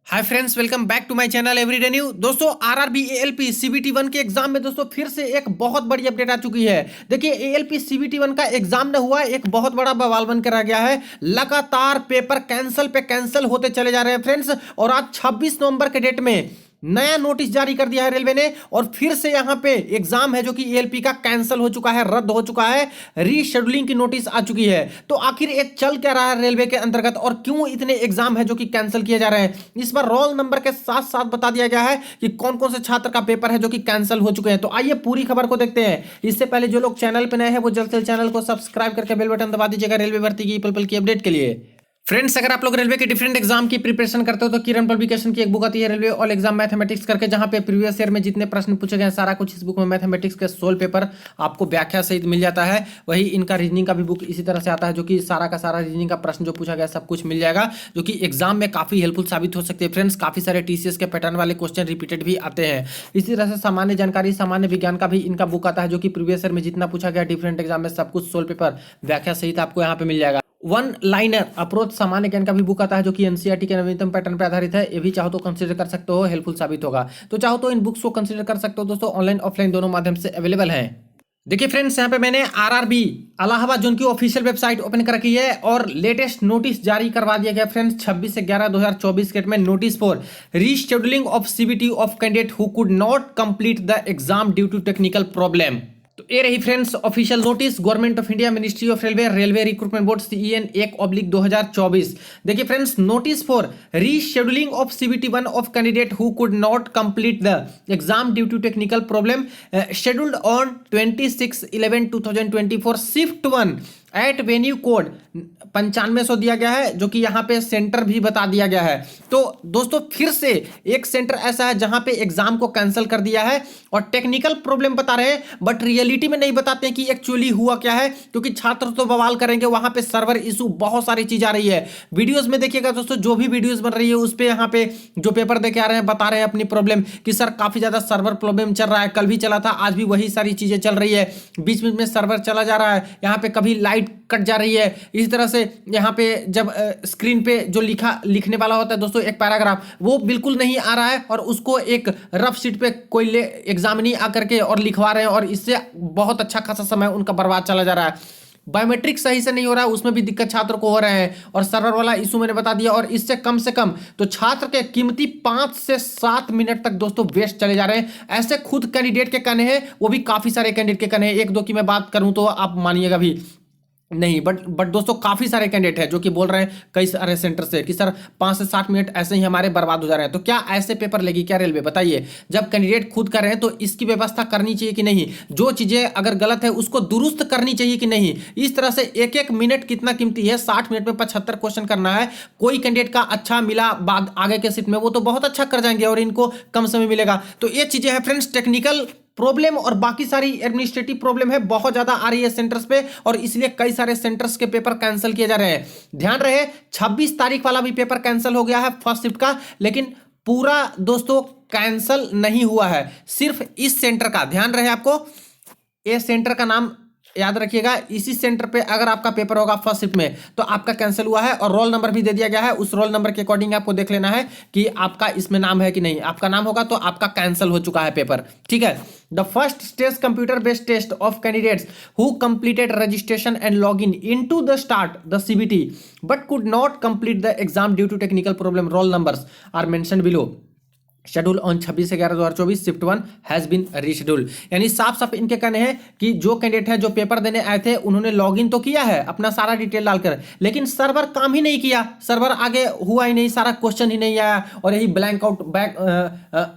Hi friends, welcome back to my channel everyday new. दोस्तों RRB ALP CBT 1 के exam में दोस्तों फिर से एक बहुत बड़ी अपडेट आ चुकी है। देखिए एएलपी सीबीटी 1 का एग्जाम न हुआ, एक बहुत बड़ा बवाल बनकर आ गया है। लगातार पेपर कैंसिल पे कैंसिल होते चले जा रहे हैं फ्रेंड्स। और आज 26 नवंबर के डेट में नया नोटिस जारी कर दिया है रेलवे ने, और फिर से यहां पे एग्जाम है जो कि एएलपी का कैंसिल हो चुका है, रद्द हो चुका है, रीशेड्यूलिंग की नोटिस आ चुकी है। तो आखिर ये चल क्या रहा है रेलवे के अंतर्गत और क्यों इतने एग्जाम है जो कि कैंसिल किए जा रहे हैं, इस पर रोल नंबर के साथ साथ बता दिया गया है कि कौन कौन से छात्र का पेपर है जो कि कैंसिल हो चुके हैं। तो आइए पूरी खबर को देखते हैं। इससे पहले जो लोग चैनल पर नए हैं वो जल्द से चैनल को सब्सक्राइब करके बेल बटन दबा दीजिएगा रेलवे भर्ती की पल पल की अपडेट के लिए। फ्रेंड्स, अगर आप लोग रेलवे के डिफरेंट एग्जाम की प्रिपरेशन करते हो तो किरण पब्लिकेशन की एक बुक आती है रेलवे ऑल एग्जाम मैथमेटिक्स करके, जहां पे प्रीवियस ईयर में जितने प्रश्न पूछे गए हैं सारा कुछ इस बुक में मैथमेटिक्स के 16 पेपर आपको व्याख्या सहित मिल जाता है। वही इनका रीजनिंग का भी बुक इसी तरह से आता है जो कि सारा का सारा रीजनिंग का प्रश्न जो पूछा गया सब कुछ मिल जाएगा, जो कि एग्जाम में काफी हेल्पफुल साबित हो सकती है फ्रेंड्स। काफी सारे टीसीएस के पैटर्न वाले क्वेश्चन रिपीटेड भी आते हैं। इसी तरह से सामान्य जानकारी सामान्य विज्ञान का भी इनका बुक आता है जो कि प्रीवियस ईयर में जितना पूछा गया डिफरेंट एग्जाम में सब कुछ 16 पेपर व्याख्या सहित आपको यहाँ पे मिल जाएगा। वन लाइनर अप्रोच सामान्य ज्ञान का भी बुक आता है जो कि एनसीईआरटी के नवीनतम पैटर्न पर आधारित है। ये भी चाहो तो कंसीडर कर सकते हो, हेल्पफुल साबित होगा। तो चाहो तो इन बुक्स को कंसीडर कर सकते हो दोस्तों, ऑनलाइन ऑफलाइन दोनों माध्यम से अवेलेबल है। देखिए फ्रेंड्स, यहाँ पे मैंने आरआरबी इलाहाबाद जोन की ऑफिशियल वेबसाइट ओपन कर रखी है और लेटेस्ट नोटिस जारी करवा दिया गया फ्रेंड्स 26/11/2024 के में notice for rescheduling of CBT of candidate who could not complete the exam due to technical problem. तो ये रही friends official notice, government of India, ministry of railway, railway recruitment board CEN 1/2024। देखिए friends, notice for rescheduling of CBT 1 of candidate who could not complete the exam due to technical problem scheduled on 26/11/2024 shift 1 at venue code 9500 दिया गया है, जो कि यहाँ पे centre भी बता दिया गया है। तो दोस्तों फिर से एक सेंटर ऐसा है जहां पे एग्जाम को कैंसिल कर दिया है और टेक्निकल प्रॉब्लम बता रहे हैं, बट रियलिटी में नहीं बताते हैं कि एक्चुअली हुआ क्या है, क्योंकि छात्र तो बवाल करेंगे। वहां पे सर्वर इशू बहुत सारी चीज आ रही है। वीडियोस में देखिएगा दोस्तों, जो भी वीडियोस बन रही है उस पे यहाँ पे जो पेपर देके आ रहे हैं बता रहे हैं अपनी प्रॉब्लम कि सर काफी ज्यादा सर्वर प्रॉब्लम चल रहा है, कल भी चला था, आज भी वही सारी चीजें चल रही है, बीच बीच में सर्वर चला जा रहा है, यहाँ पे कभी लाइट कट जा रही है। इसी तरह से यहाँ पे जब स्क्रीन पे जो लिखने वाला होता है दोस्तों एक पैराग्राफ, वो बिल्कुल नहीं आ रहा है और उसको एक रफ शीट पे कोई एग्जामिनी आकर के और लिखवा रहे हैं, और इससे बहुत अच्छा खासा समय उनका बर्बाद चला जा रहा है। बायोमेट्रिक सही से नहीं हो रहा है, उसमें भी दिक्कत छात्र को हो रहे हैं, और सर्वर वाला इशू मैंने बता दिया। और इससे कम से कम तो छात्र के कीमती 5 से 7 मिनट तक दोस्तों वेस्ट चले जा रहे हैं। ऐसे खुद कैंडिडेट के कहने हैं, वो भी काफी सारे कैंडिडेट के कहने हैं। एक दो की मैं बात करूं तो आप मानिएगा भी नहीं, बट दोस्तों काफी सारे कैंडिडेट हैं जो कि बोल रहे हैं कई सारे सेंटर से कि सर 5 से 7 मिनट ऐसे ही हमारे बर्बाद हो जा रहे हैं। तो क्या ऐसे पेपर लेगी क्या रेलवे, बताइए। जब कैंडिडेट खुद कर रहे हैं तो इसकी व्यवस्था करनी चाहिए कि नहीं, जो चीजें अगर गलत है उसको दुरुस्त करनी चाहिए कि नहीं। इस तरह से एक एक मिनट कितना कीमती है, 60 मिनट में 75 क्वेश्चन करना है। कोई कैंडिडेट का अच्छा मिला बाद आगे के सीट में, वो तो बहुत अच्छा कर जाएंगे और इनको कम समय मिलेगा। तो ये चीजें हैं फ्रेंड्स, टेक्निकल प्रॉब्लम और बाकी सारी एडमिनिस्ट्रेटिव प्रॉब्लम है बहुत ज्यादा आ रही है सेंटर्स पे, और इसलिए कई सारे सेंटर्स के पेपर कैंसिल किए जा रहे हैं। ध्यान रहे 26 तारीख वाला भी पेपर कैंसिल हो गया है फर्स्ट शिफ्ट का, लेकिन पूरा दोस्तों कैंसिल नहीं हुआ है, सिर्फ इस सेंटर का। ध्यान रहे आपको, ये सेंटर का नाम याद रखिएगा। इसी सेंटर पे अगर आपका पेपर होगा फर्स्ट शिफ्ट में तो आपका कैंसिल हुआ है, और रोल नंबर भी दे दिया गया है। उस रोल नंबर के अकॉर्डिंग आपको देख लेना है कि आपका इसमें नाम है कि नहीं। आपका नाम होगा तो आपका कैंसिल हो चुका है पेपर, ठीक है। The first stage computer based test of candidates who completed registration and log in into the start the CBT but could not complete the exam due to technical problem, roll numbers are mentioned below. Schedule on 26/11/2024 shift 1 has been reschedule. यानी साफ साफ इनके कहने हैं कि जो candidate है जो पेपर देने आए थे उन्होंने लॉगिन तो किया है अपना सारा डिटेल डालकर, लेकिन सर्वर काम ही नहीं किया, सर्वर आगे हुआ ही नहीं, सारा क्वेश्चन ही नहीं आया, और यही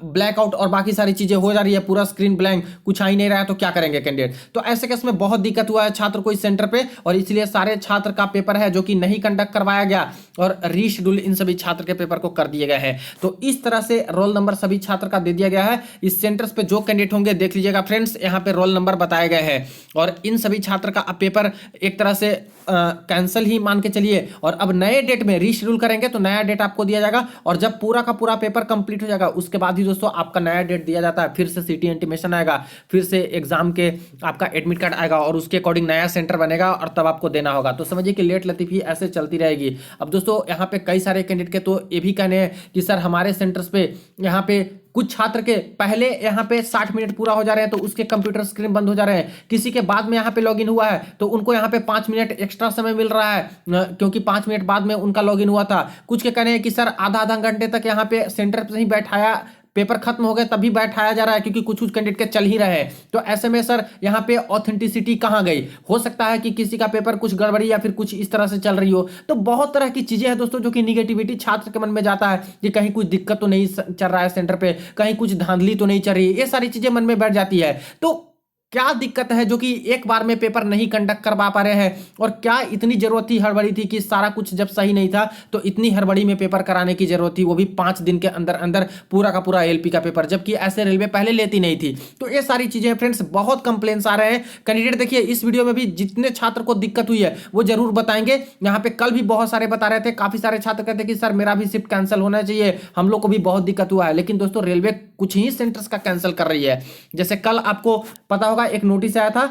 ब्लैकआउट और बाकी सारी चीजें हो जा रही है, पूरा स्क्रीन ब्लैंक, कुछ आ ही नहीं रहा है। तो क्या करेंगे कैंडिडेट। तो ऐसे केस में बहुत दिक्कत हुआ है छात्र को इस सेंटर पे, और इसलिए सारे छात्र का पेपर है जो कि नहीं कंडक्ट करवाया गया और रीशेड्यूल इन सभी छात्र के पेपर को कर दिए गए हैं। तो इस तरह से रोल रोल नंबर सभी छात्र का दे दिया गया है। इस सेंटर्स पे जो कैंडिडेट होंगे देख लीजिएगा फ्रेंड्स, यहाँ पे रोल नंबर बताए गए हैं और इन सभी छात्र का अब पेपर एक तरह से कैंसिल ही मान के चलिए। और अब नए डेट में रीशेड्यूल करेंगे तो नया डेट आपको दिया जाएगा और जब पूरा का पूरा पेपर कंप्लीट हो जाएगा उसके बाद ही दोस्तों आपका नया डेट दिया जाता है। फिर से सिटी इंटीमेशन आएगा, फिर से एग्जाम के आपका एडमिट कार्ड आएगा और उसके अकॉर्डिंग नया सेंटर बनेगा और तब आपको देना होगा। तो समझिए कि लेट लतीफी ऐसे चलती रहेगी। अब दोस्तों यहाँ पे कई सारे कैंडिडेट के तो ये भी कहने हैं कि सर हमारे सेंटर्स पे यहाँ पे कुछ छात्र के पहले यहाँ पे 60 मिनट पूरा हो जा रहे हैं तो उसके कंप्यूटर स्क्रीन बंद हो जा रहे हैं, किसी के बाद में यहाँ पे लॉगिन हुआ है तो उनको यहाँ पे 5 मिनट एक्स्ट्रा समय मिल रहा है क्योंकि 5 मिनट बाद में उनका लॉगिन हुआ था। कुछ के कहने हैं कि सर आधा घंटे तक यहाँ पे सेंटर पे ही बैठाया, पेपर खत्म हो गए तभी बैठाया जा रहा है क्योंकि कुछ कुछ कैंडिडेट के चल ही रहे हैं। तो ऐसे में सर यहाँ पे ऑथेंटिसिटी कहाँ गई? हो सकता है कि किसी का पेपर कुछ गड़बड़ी या फिर कुछ इस तरह से चल रही हो। तो बहुत तरह की चीजें हैं दोस्तों जो कि निगेटिविटी छात्र के मन में जाता है कि कहीं कुछ दिक्कत तो नहीं चल रहा है सेंटर पे, कहीं कुछ धांधली तो नहीं चल रही है, ये सारी चीजें मन में बैठ जाती है। तो क्या दिक्कत है जो कि एक बार में पेपर नहीं कंडक्ट करवा पा रहे हैं और क्या इतनी जरूरत थी, हड़बड़ी थी कि सारा कुछ जब सही नहीं था तो इतनी हड़बड़ी में पेपर कराने की जरूरत थी, वो भी 5 दिन के अंदर अंदर पूरा का पूरा एलपी का पेपर, जबकि ऐसे रेलवे पहले लेती नहीं थी। तो ये सारी चीजें फ्रेंड्स बहुत कंप्लेंट्स आ रहे हैं। कैंडिडेट देखिए इस वीडियो में भी जितने छात्र को दिक्कत हुई है वो जरूर बताएंगे। यहाँ पे कल भी बहुत सारे बता रहे थे, काफी सारे छात्र कहते कि सर मेरा भी शिफ्ट कैंसिल होना चाहिए, हम लोग को भी बहुत दिक्कत हुआ है। लेकिन दोस्तों रेलवे कुछ ही सेंटर्स का कैंसिल कर रही है। जैसे कल आपको पता होगा एक नोटिस आया था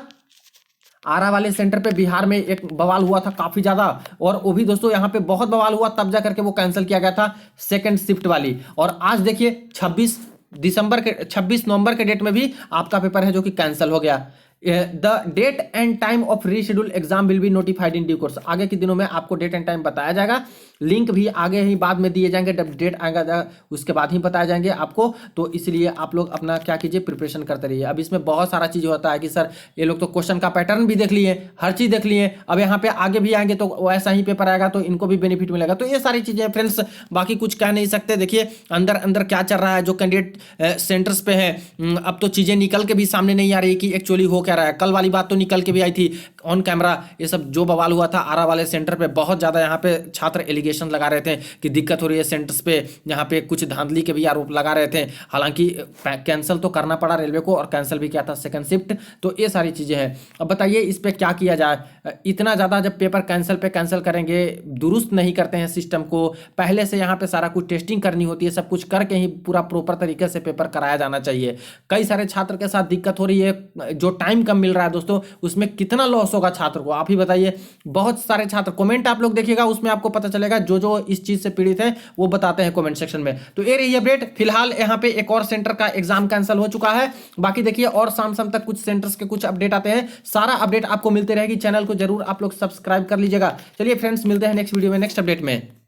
आरा वाले सेंटर पे बिहार में एक बवाल हुआ था काफी ज्यादा, और वो भी दोस्तों यहाँ पे बहुत बवाल हुआ तब जा करके वो कैंसिल किया गया था सेकंड शिफ्ट वाली। और आज देखिए 26 नवंबर के डेट में भी आपका पेपर है जो कि कैंसिल हो गया। The date and time of reschedule exam will be notified in due course. आगे के दिनों में आपको डेट एंड टाइम बताया जाएगा, लिंक भी आगे ही बाद में दिए जाएंगे, जब डेट आएगा उसके बाद ही बताया जाएंगे आपको। तो इसलिए आप लोग अपना क्या कीजिए, प्रिपरेशन करते रहिए। अब इसमें बहुत सारा चीज होता है कि सर ये लोग तो क्वेश्चन का पैटर्न भी देख लिए, हर चीज देख लिए, अब यहाँ पे आगे भी आएंगे तो ऐसा ही पेपर आएगा तो इनको भी बेनिफिट मिलेगा। तो ये सारी चीजें फ्रेंड्स बाकी कुछ कह नहीं सकते। देखिए अंदर अंदर क्या चल रहा है, जो कैंडिडेट सेंटर्स पे है अब तो चीजें निकल के भी सामने नहीं आ रही कि एक्चुअली हो क्या रहा है। कल वाली बात तो निकल के भी आई थी ऑन कैमरा, ये सब जो बवाल हुआ था आरा वाले सेंटर पे, बहुत ज्यादा यहाँ पे छात्र एलिगेशन लगा रहे थे कि दिक्कत हो रही है सेंटर्स पे, यहाँ पे कुछ धांधली के भी आरोप लगा रहे थे। हालांकि कैंसिल तो करना पड़ा रेलवे को और कैंसिल भी किया था सेकंड शिफ्ट। तो ये सारी चीजें हैं। अब बताइए इस पे क्या किया जाए? इतना ज्यादा जब पेपर कैंसिल पे कैंसिल करेंगे, दुरुस्त नहीं करते हैं सिस्टम को, पहले से यहाँ पे सारा कुछ टेस्टिंग करनी होती है, सब कुछ करके ही पूरा प्रॉपर तरीके से पेपर कराया जाना चाहिए। कई सारे छात्र के साथ दिक्कत हो रही है, जो टाइम कम मिल रहा है दोस्तों उसमें कितना लॉस होगा छात्र को आप ही बताइए। बहुत सारे छात्र कमेंट आप लोग देखिएगा, उसमें आपको पता चलेगा जो जो इस चीज से पीड़ित है वो बताते हैं कमेंट सेक्शन में। तो ये रही अपडेट। फिलहाल यहाँ पे एक और सेंटर का एग्जाम कैंसिल हो चुका है। बाकी देखिए और शाम तक कुछ सेंटर्स के कुछ अपडेट आते हैं, सारा अपडेट आपको मिलते रहेगी। चैनल को जरूर आप लोग सब्सक्राइब कर लीजिएगा। चलिए फ्रेंड्स मिलते हैं नेक्स्ट वीडियो में नेक्स्ट अपडेट में।